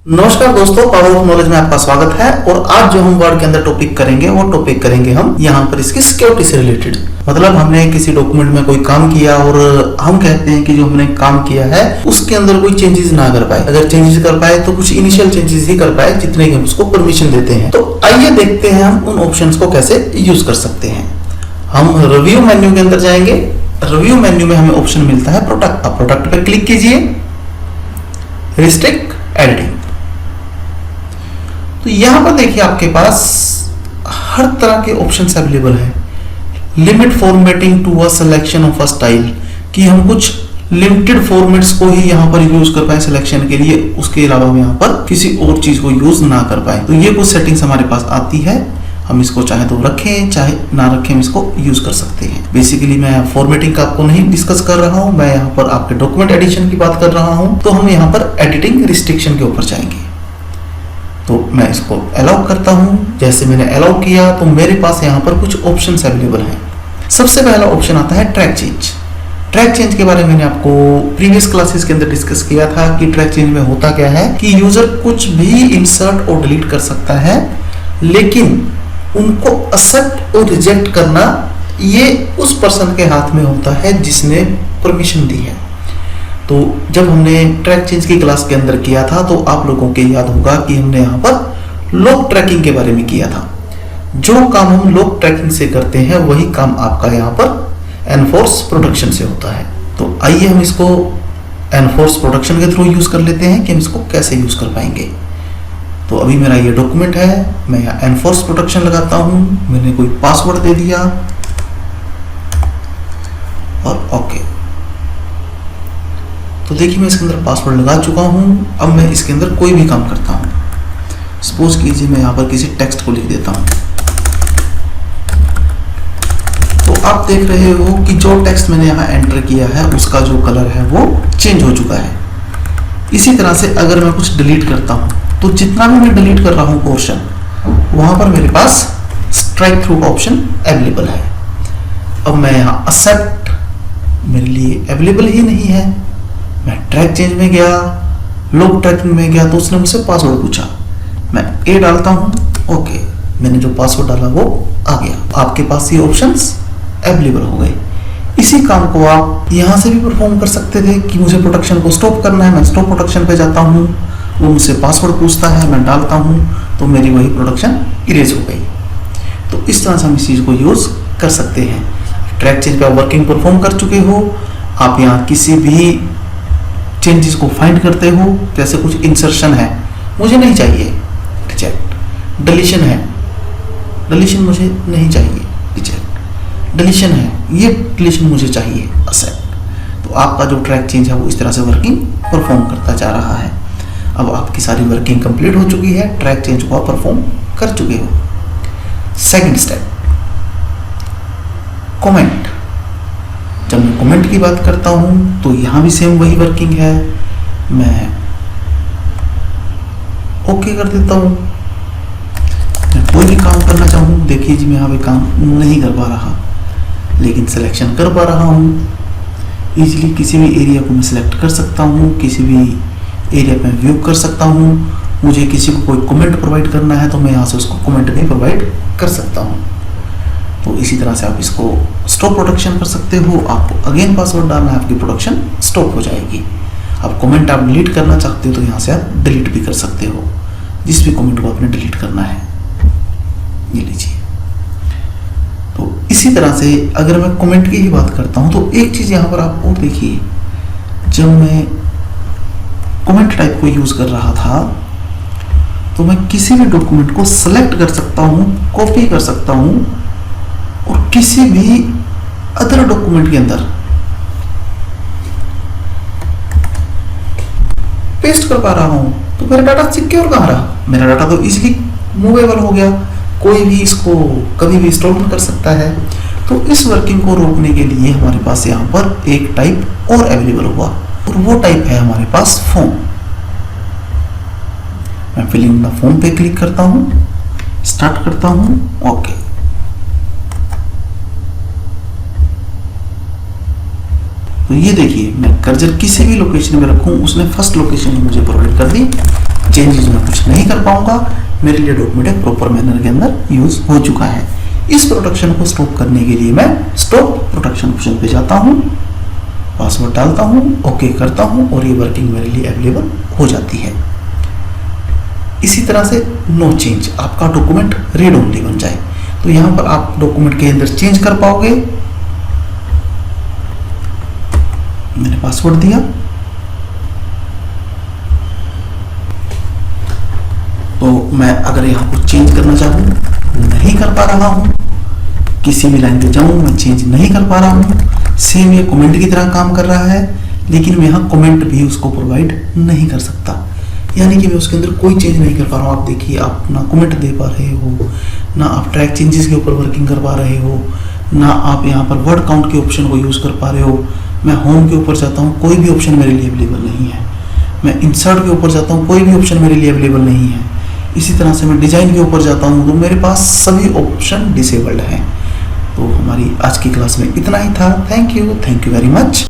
नमस्कार दोस्तों, power of knowledge में आपका स्वागत है। और आज जो हम वर्ड के अंदर टॉपिक करेंगे वो टॉपिक करेंगे हम यहाँ पर इसकी सिक्योरिटी से रिलेटेड। मतलब हमने किसी डॉक्यूमेंट में कोई काम किया और हम कहते हैं कि जो हमने काम किया है उसके अंदर कोई चेंजेस ना कर पाए। अगर चेंजेस कर पाए तो कुछ इनिशियल चेंजेस ही कर पाए जितने हम उसको परमिशन देते हैं। तो आइए देखते हैं हम उन ऑप्शंस को कैसे यूज कर सकते हैं। हम रिव्यू मेन्यू के अंदर जाएंगे। रिव्यू मेन्यू में हमें ऑप्शन मिलता है प्रोडक्ट। आप प्रोडक्ट पर क्लिक कीजिए, रिस्ट्रिक्ट एडिटिंग। तो यहां पर देखिए आपके पास हर तरह के ऑप्शंस अवेलेबल है। Limit formatting to a selection of a style, कि हम कुछ लिमिटेड फॉर्मेट्स को ही यहां पर यूज कर पाए सिलेक्शन के लिए, उसके अलावा हम यहां पर किसी और चीज को यूज ना कर पाए। तो ये कुछ सेटिंग्स हमारे पास आती है। हम इसको चाहे तो रखें चाहे ना रखें, हम इसको यूज कर सकते हैं। बेसिकली मैं फॉर्मेटिंग का आपको नहीं डिस्कस कर रहा हूं, मैं यहाँ पर आपके डॉक्यूमेंट एडिशन की बात कर रहा हूं। तो हम यहाँ पर एडिटिंग रिस्ट्रिक्शन के ऊपर जाएंगे। तो मैं इसको अलाउ करता हूं। जैसे मैंने अलाउ किया तो मेरे पास यहाँ पर कुछ ऑप्शंस अवेलेबल हैं। सबसे पहला ऑप्शन आता है ट्रैक चेंज। ट्रैक चेंज के बारे में मैंने आपको प्रीवियस क्लासेस के अंदर डिस्कस किया था कि ट्रैक चेंज में होता क्या है कि यूजर कुछ भी इंसर्ट और डिलीट कर सकता है, लेकिन उनको एक्सेप्ट और रिजेक्ट करना ये उस पर्सन के हाथ में होता है जिसने परमिशन दी है। तो जब हमने ट्रैक चेंज की क्लास के अंदर किया था तो आप लोगों के याद होगा कि हमने यहाँ पर लॉग ट्रैकिंग के बारे में किया था। जो काम हम लॉग ट्रैकिंग से करते हैं वही काम आपका यहाँ पर एनफोर्स प्रोटेक्शन से होता है। तो आइए हम इसको एनफोर्स प्रोटेक्शन के थ्रू यूज कर लेते हैं कि हम इसको कैसे यूज कर पाएंगे। तो अभी मेरा ये डॉक्यूमेंट है, मैं यहाँ एनफोर्स प्रोटेक्शन लगाता हूँ। मैंने कोई पासवर्ड दे दिया और ओके। तो देखिए मैं इसके अंदर पासवर्ड लगा चुका हूं। अब मैं इसके अंदर कोई भी काम करता हूं। सपोज कीजिए मैं यहां पर किसी टेक्स्ट को लिख देता हूं। तो आप देख रहे हो कि जो टेक्स्ट मैंने यहां एंटर किया है उसका जो कलर है वो चेंज हो चुका है। इसी तरह से अगर मैं कुछ डिलीट करता हूं तो जितना भी मैं डिलीट कर रहा हूं पोर्शन, वहां पर मेरे पास स्ट्राइक थ्रू का ऑप्शन अवेलेबल है। अब मैं यहां एक्सेप्ट मेरे लिए अवेलेबल ही नहीं है। मैं ट्रैक चेंज में गया, लॉग ट्रैकिंग में गया तो उसने मुझसे पासवर्ड पूछा। मैं ए डालता हूं, ओके, मैंने जो पासवर्ड डाला वो आ गया। आपके पास ये ऑप्शंस अवेलेबल हो गए। इसी काम को आप यहां से भी परफॉर्म कर सकते थे कि मुझे प्रोटेक्शन को स्टॉप करना है। मैं स्टॉप प्रोटेक्शन पे जाता हूं, वो मुझसे पासवर्ड पूछता है, मैं डालता हूं तो मेरी वही प्रोटेक्शन इरेज हो गई। तो इस तरह से हम इस चीज को यूज कर सकते हैं। ट्रैक चेंज पे वर्किंग परफॉर्म कर चुके हो, आप यहाँ किसी भी चेंजेस को फाइंड करते हो। जैसे कुछ इंसर्शन है, मुझे नहीं चाहिए, रिजेक्ट। डिलीशन है, डिलीशन मुझे नहीं चाहिए, रिजेक्ट। डिलीशन है, ये डिलीशन मुझे चाहिए, एक्सेप्ट। तो आपका जो ट्रैक चेंज है वो इस तरह से वर्किंग परफॉर्म करता जा रहा है। अब आपकी सारी वर्किंग कंप्लीट हो चुकी है, ट्रैक चेंज को आप परफॉर्म कर चुके हो। Second step, comment. जब मैं कमेंट की बात करता हूं तो यहां भी सेम वही वर्किंग है। मैं ओके कर देता हूं। मैं कोई भी काम करना चाहूं, देखिए जी मैं यहां पे काम नहीं कर पा रहा, लेकिन सिलेक्शन कर पा रहा हूं। इजीली किसी भी एरिया को मैं सिलेक्ट कर सकता हूं, किसी भी एरिया पे व्यू कर सकता हूं। मुझे किसी को कोई कमेंट प्रोवाइड करना है तो मैं यहां से उसको कमेंट भी प्रोवाइड कर सकता हूं। तो इसी तरह से आप इसको स्टॉप प्रोटेक्शन कर सकते हो। आपको अगेन पासवर्ड डालना है, आपकी प्रोटेक्शन स्टॉप हो जाएगी। आप कमेंट आप डिलीट करना चाहते हो तो यहाँ से आप डिलीट भी कर सकते हो, जिस भी कमेंट को आपने डिलीट करना है। ये लीजिए। तो इसी तरह से अगर मैं कमेंट की ही बात करता हूँ तो एक चीज यहाँ पर आप और देखिए, जब मैं कमेंट टाइप को यूज कर रहा था तो मैं किसी भी डॉक्यूमेंट को सिलेक्ट कर सकता हूँ, कॉपी कर सकता हूँ और किसी भी अदर डॉक्यूमेंट के अंदर पेस्ट कर पा रहा हूं। तो मेरा डाटा सिक्योर कहां रहा? मेरा डाटा तो इजीली मूवेबल हो गया, कोई भी इसको कभी भी स्टोर कर सकता है। तो इस वर्किंग को रोकने के लिए हमारे पास यहाँ पर एक टाइप और अवेलेबल हुआ, और वो टाइप है हमारे पास फॉर्म। मैं फिलिंग द फॉर्म पे क्लिक करता हूं, स्टार्ट करता हूं, ओके। तो ये देखिए मैं कर्सर किसी भी लोकेशन में रखूं, उसने फर्स्ट लोकेशन मुझे प्रोवाइड कर दी। चेंजेस मैं कुछ नहीं कर पाऊंगा, मेरे लिए डॉक्यूमेंट एक प्रॉपर मैनर के अंदर यूज हो चुका है। इस प्रोटेक्शन को स्टॉप करने के लिए मैं स्टॉप प्रोटेक्शन ऑप्शन पे जाता हूँ, पासवर्ड डालता हूँ, ओके करता हूँ और ये वर्किंग मेरे लिए अवेलेबल हो जाती है। इसी तरह से नो चेंज, आपका डॉक्यूमेंट रीड ओनली बन जाए, तो यहां पर आप डॉक्यूमेंट के अंदर चेंज कर पाओगे। मैंने पासवर्ड दिया, तो मैं अगर यहां पर चेंज करना चाहूं, नहीं कर पा रहा हूं, किसी भी लाइन पे जाऊं मैं चेंज नहीं कर पा रहा हूं। सेम ये कमेंट की तरह काम कर रहा है, लेकिन मैं यहाँ कमेंट भी उसको प्रोवाइड नहीं कर सकता, यानी कि मैं उसके अंदर कोई चेंज नहीं कर पा रहा हूँ। आप देखिए, आप ना कमेंट दे पा रहे हो, ना आप ट्रैक चेंजेस के ऊपर वर्किंग कर पा रहे हो, ना आप यहाँ पर वर्ड काउंट के ऑप्शन को यूज़ कर पा रहे हो। मैं होम के ऊपर जाता हूँ, कोई भी ऑप्शन मेरे लिए अवेलेबल नहीं है। मैं इंसर्ट के ऊपर जाता हूँ, कोई भी ऑप्शन मेरे लिए अवेलेबल नहीं है। इसी तरह से मैं डिजाइन के ऊपर जाता हूँ, तो मेरे पास सभी ऑप्शन डिसेबल्ड हैं। तो हमारी आज की क्लास में इतना ही था। Thank you very much.